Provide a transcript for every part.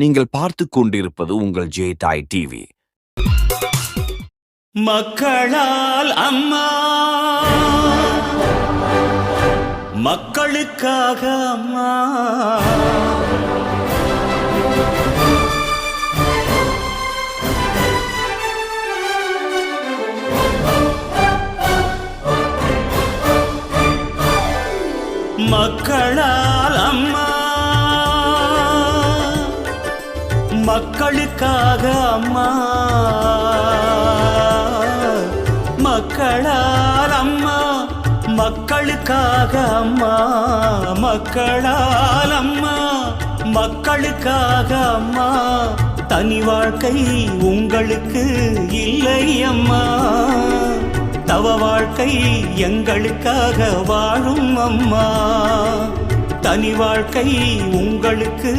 நீங்கள் பார்த்து கொண்டிருப்பது உங்கள் ஜே தாய் டிவி. மக்களால் அம்மா, மக்களுக்காக அம்மா. மக்களால் அம்மா, மக்களுக்காக அம்மா. மக்களால் அம்மா, மக்களுக்காக அம்மா. மக்களால் அம்மா, மக்களுக்காக அம்மா. தனி வாழ்க்கை உங்களுக்கு இல்லை அம்மா, தவ வாழ்க்கை எங்களுக்காக வாழும் அம்மா. தனி வாழ்க்கை உங்களுக்கு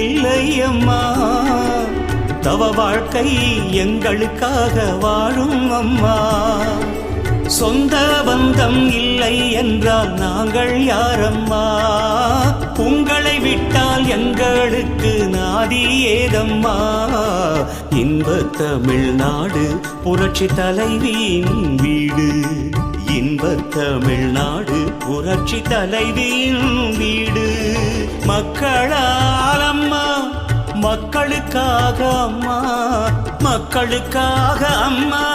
இல்லை அம்மா, தவ வாழ்க்கை எங்களுக்காக வாழும் அம்மா. சொந்த பந்தம் இல்லை என்றால் நாங்கள் யாரம்மா? உங்களை விட்டால் எங்களுக்கு நாதி ஏதம்மா? இன்ப தமிழ்நாடு புரட்சி தலைவியின் வீடு, இன்ப தமிழ்நாடு புரட்சி தலைவியின் வீடு. மக்களால் அம்மா, மக்களுக்காக அம்மா, மக்களுக்காக அம்மா.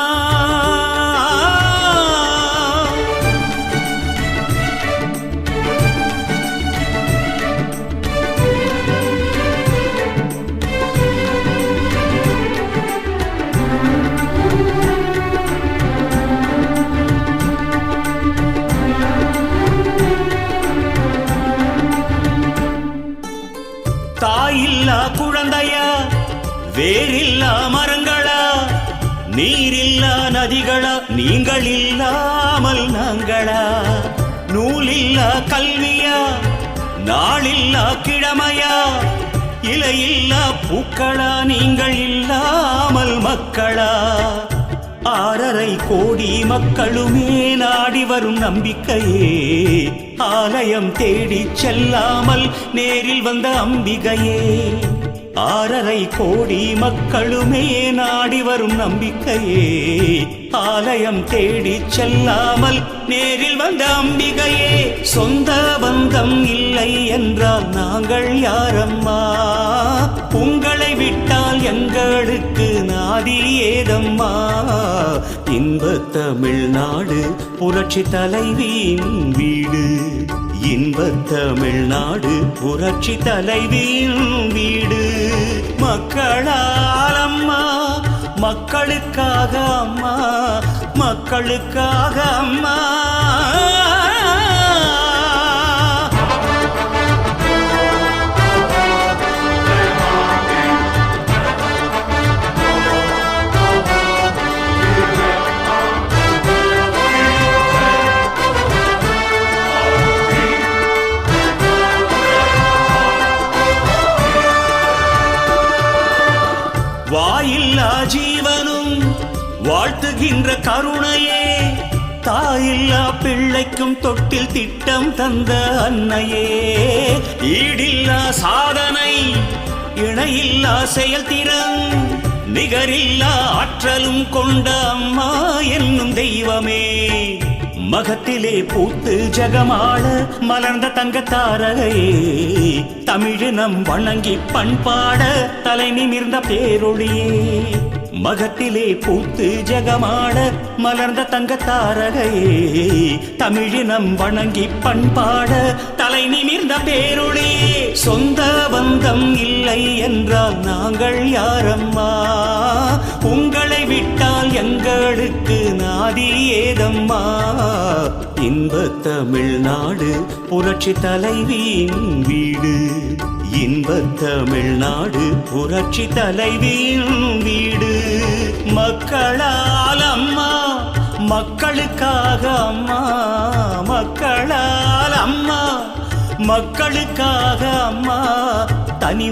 தாயில்லா குழந்தையா, வேரில்லா மரங்களா, நீரில்லா நதிகளா, நீங்கள் இல்லாமல் நாங்களா? நூலில்லா கல்வியா, நாளில்லா கிழமையா, இலையில்லா பூக்களா, நீங்கள் இல்லாமல் மக்களா? 6.5 கோடி மக்களுமே நாடி வரும் நம்பிக்கையே, ஆலயம் தேடி செல்லாமல் நேரில் வந்த அம்பிகையே. 6.5 கோடி மக்களுமே நாடி வரும் நம்பிக்கையே, ஆலயம் தேடி செல்லாமல் நேரில் வந்த அம்பிகையே. சொந்த பந்தம் இல்லை என்றால் நாங்கள் யாரம்மா? உங்களை விட்டால் எங்களுக்கு நாதி ஏதம்மா? இன்ப தமிழ்நாடு புரட்சி தலைவியின் வீடு, இன்ப தமிழ்நாடு புரட்சி தலைவியின் வீடு. மக்களால் அம்மா, மக்களுக்காக அம்மா, மக்களுக்காக அம்மா. வாயில்லா ஜீவனும் வாழ்த்துகின்ற கருணையே, தாயில்லா பிள்ளைக்கும் தொட்டில் திட்டம் தந்த அன்னையே. ஈடில்லா சாதனை, இணையில்லா செயல்திறன், நிகரில்லா ஆற்றலும் கொண்ட அம்மா என்னும் தெய்வமே. மகத்திலே பூத்து ஜகமாள மலர்ந்த தங்க தாரகையே, தமிழினம் வணங்கி பண்பாட தலை நிமிர்ந்த பேரொழியே. மகத்திலே பூத்து ஜகமாட மலர்ந்த தங்க தாரகையே, தமிழினம் வணங்கி பண்பாட தலை நிமிர்ந்த பேரொழியே. சொந்த பந்தம் இல்லை என்றால் நாங்கள் யாரம்மா? உங்களை விட்டால் எங்களுக்கு நாதி ஏதம்மா? இன்ப தமிழ்நாடு புரட்சி தலைவியின் வீடு, இன்ப தமிழ்நாடு புரட்சி தலைவியின் வீடு. மக்களால் அம்மா, மக்களுக்காக அம்மா, மக்களால் அம்மா, மக்களுக்காக அம்மா. தனி